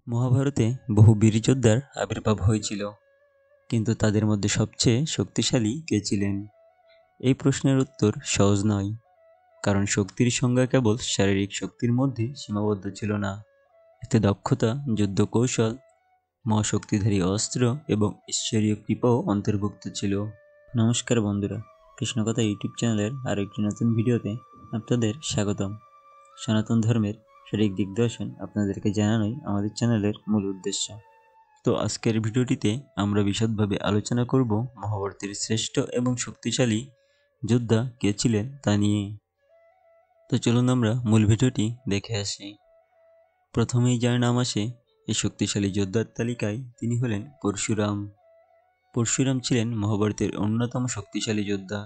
মহাভারতে বহু বীর যোদ্ধার আবির্ভাব হয়েছিল, কিন্তু তাদের মধ্যে সবচেয়ে শক্তিশালী কে ছিলেন? এই প্রশ্নের উত্তর সহজ নয়, কারণ শক্তির সংজ্ঞা কেবল শারীরিক শক্তির মধ্যে সীমাবদ্ধ ছিল না। এতে দক্ষতা, যুদ্ধ কৌশল, মহাশক্তিধারী অস্ত্র এবং ঈশ্বরীয় কৃপাও অন্তর্ভুক্ত ছিল। নমস্কার বন্ধুরা, কৃষ্ণকথা ইউটিউব চ্যানেলের আরও একটি নতুন ভিডিওতে আপনাদের স্বাগতম। সনাতন ধর্মের সঠিক দিগদর্শন আপনাদেরকে জানানোই আমাদের চ্যানেলের মূল উদ্দেশ্য। তো আজকের ভিডিওটিতে আমরা বিশদভাবে আলোচনা করব মহাভারতের শ্রেষ্ঠ এবং শক্তিশালী যোদ্ধা কে ছিলেন তা নিয়ে। তো চলুন আমরা মূল ভিডিওটি দেখে আসি। প্রথমেই যার নাম আসে এই শক্তিশালী যোদ্ধার তালিকায়, তিনি হলেন পরশুরাম। পরশুরাম ছিলেন মহাভারতের অন্যতম শক্তিশালী যোদ্ধা।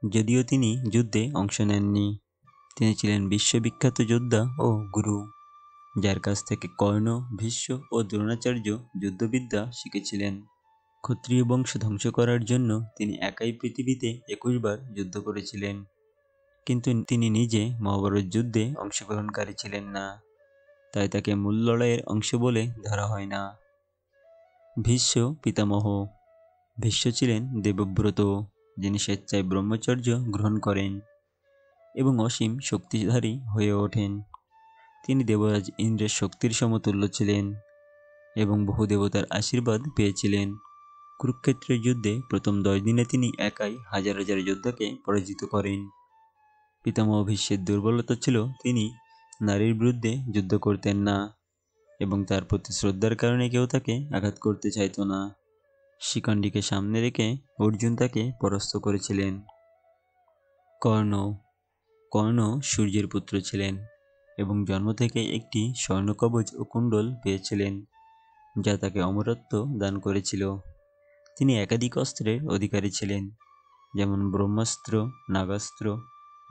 যদিও তিনি যুদ্ধে অংশ নেননি, তিনি ছিলেন বিশ্ববিখ্যাত যোদ্ধা ও গুরু, যার কাছ থেকে কর্ণ, ভীষ্ম ও দ্রোণাচার্য যুদ্ধবিদ্যা শিখেছিলেন। ক্ষত্রিয় বংশ ধ্বংস করার জন্য তিনি একাই পৃথিবীতে 21 বার যুদ্ধ করেছিলেন, কিন্তু তিনি নিজে মহাভারত যুদ্ধে অংশগ্রহণকারী ছিলেন না, তাই তাকে মূল লড়াইয়ের অংশ বলে ধরা হয় না। ভীষ্ম পিতামহ। ভীষ্ম ছিলেন দেবব্রত, যিনি স্বেচ্ছায় ব্রহ্মচর্য গ্রহণ করেন এবং অসীম শক্তিধারী হয়ে ওঠেন। তিনি দেবরাজ ইন্দ্রের শক্তির সমতুল্য ছিলেন এবং বহু দেবতার আশীর্বাদ পেয়েছিলেন। কুরুক্ষেত্রের যুদ্ধে প্রথম 10 দিনে তিনি একাই হাজার হাজার যোদ্ধাকে পরাজিত করেন। পিতামহ ভীষ্মের দুর্বলতা ছিল তিনি নারীর বিরুদ্ধে যুদ্ধ করতেন না এবং তার প্রতি শ্রদ্ধার কারণে কেউ তাকে আঘাত করতে চাইত না। শিখণ্ডীকে সামনে রেখে অর্জুন তাকে পরাস্ত করেছিলেন। কর্ণ। কর্ণ সূর্যের পুত্র ছিলেন এবং জন্ম থেকে একটি স্বর্ণকবচ ও কুণ্ডল পেয়েছিলেন, যা তাকে অমরত্ব দান করেছিল। তিনি একাধিক অস্ত্রের অধিকারী ছিলেন, যেমন ব্রহ্মাস্ত্র, নাগাস্ত্র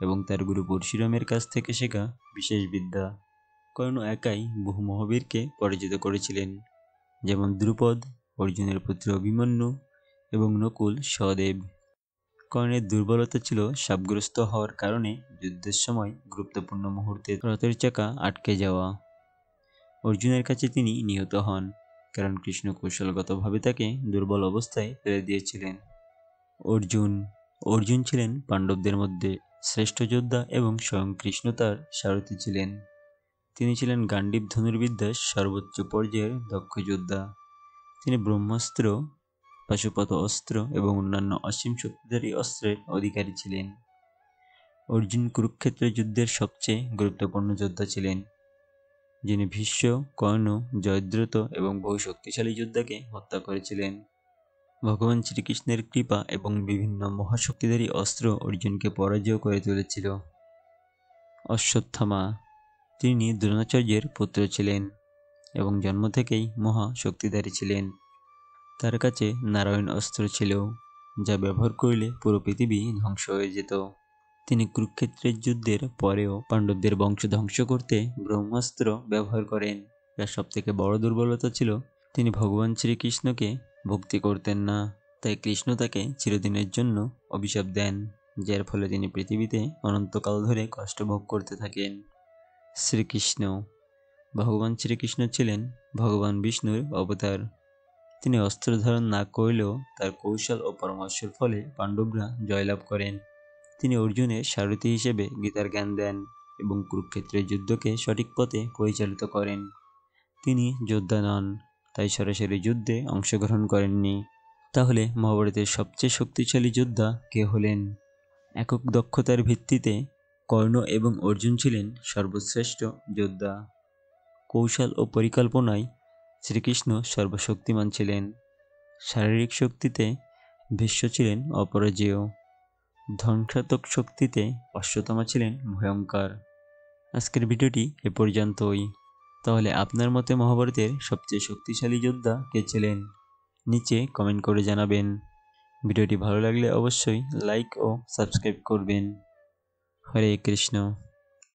এবং তার গুরু পরশুরামের কাছ থেকে শেখা বিশেষ বিদ্যা। কর্ণ একাই বহু মহাবীরকে পরাজিত করেছিলেন, যেমন দ্রুপদ, অর্জুনের পুত্র অভিমন্যু এবং নকুল, সহদেব। কর্ণের দুর্বলতা ছিল শাপগ্রস্ত হওয়ার কারণে যুদ্ধের সময় গুরুত্বপূর্ণ মুহূর্তে রথের চাকা আটকে যাওয়া। অর্জুনের কাছে তিনি নিহত হন, কারণ কৃষ্ণ কৌশলগতভাবে তাকে দুর্বল অবস্থায় ফেলে দিয়েছিলেন। অর্জুন ছিলেন পাণ্ডবদের মধ্যে শ্রেষ্ঠ যোদ্ধা এবং স্বয়ং কৃষ্ণ তার সারথি ছিলেন। তিনি ছিলেন গান্ডীব ধনুর্বিদ্যার সর্বোচ্চ পর্যায়ের দক্ষ যোদ্ধা। তিনি ব্রহ্মাস্ত্র, পাশুপত অস্ত্র এবং অন্যান্য অসীম শক্তিধারী অস্ত্রের অধিকারী ছিলেন। অর্জুন কুরুক্ষেত্র যুদ্ধের সবচেয়ে গুরুত্বপূর্ণ যোদ্ধা ছিলেন, যিনি ভীষ্ম, কর্ণ, জয়দ্রথ এবং বহু শক্তিশালী যোদ্ধাকে হত্যা করেছিলেন। ভগবান শ্রীকৃষ্ণের কৃপা এবং বিভিন্ন মহাশক্তিধারী অস্ত্র অর্জুনকে পরাজয় করে তুলেছিল। অশ্বত্থামা। তিনি দ্রোণাচার্যের পুত্র ছিলেন এবং জন্ম থেকেই মহা শক্তিধারী ছিলেন। তার কাছে নারায়ণ অস্ত্র ছিল, যা ব্যবহার করলে পুরো পৃথিবী ধ্বংস হয়ে যেত। তিনি কুরুক্ষেত্রের যুদ্ধের পরেও পাণ্ডবদের বংশ ধ্বংস করতে ব্রহ্মাস্ত্র ব্যবহার করেন। যার সবথেকে বড় দুর্বলতা ছিল তিনি ভগবান শ্রীকৃষ্ণকে ভক্তি করতেন না, তাই কৃষ্ণ তাকে চিরদিনের জন্য অভিশাপ দেন, যার ফলে তিনি পৃথিবীতে অনন্তকাল ধরে কষ্ট ভোগ করতে থাকেন। শ্রীকৃষ্ণ। ভগবান শ্রীকৃষ্ণ ছিলেন ভগবান বিষ্ণুর অবতার। তিনি অস্ত্র ধারণ না করলেও তার কৌশল ও পরামর্শের ফলে পাণ্ডবরা জয়লাভ করেন। তিনি অর্জুনের সারথি হিসেবে গীতার জ্ঞান দেন এবং কুরুক্ষেত্রের যুদ্ধকে সঠিক পথে পরিচালিত করেন। তিনি যোদ্ধা নন, তাই সরাসরি যুদ্ধে অংশগ্রহণ করেননি। তাহলে মহাভারতের সবচেয়ে শক্তিশালী যোদ্ধা কে হলেন? একক দক্ষতার ভিত্তিতে কর্ণ এবং অর্জুন ছিলেন সর্বশ্রেষ্ঠ যোদ্ধা। কৌশল ও পরিকল্পনায় শ্রীকৃষ্ণ সর্বশক্তিমান ছিলেন। শারীরিক শক্তিতে ভীষ্ম ছিলেন অপরাজেয়। ধ্বংসাত্মক শক্তিতে অশ্বত্থামা ছিলেন ভয়ঙ্কর। আজকের ভিডিওটি এ পর্যন্তই। তাহলে আপনার মতে মহাভারতের সবচেয়ে শক্তিশালী যোদ্ধা কে ছিলেন? নিচে কমেন্ট করে জানাবেন। ভিডিওটি ভালো লাগলে অবশ্যই লাইক ও সাবস্ক্রাইব করবেন। হরে কৃষ্ণ।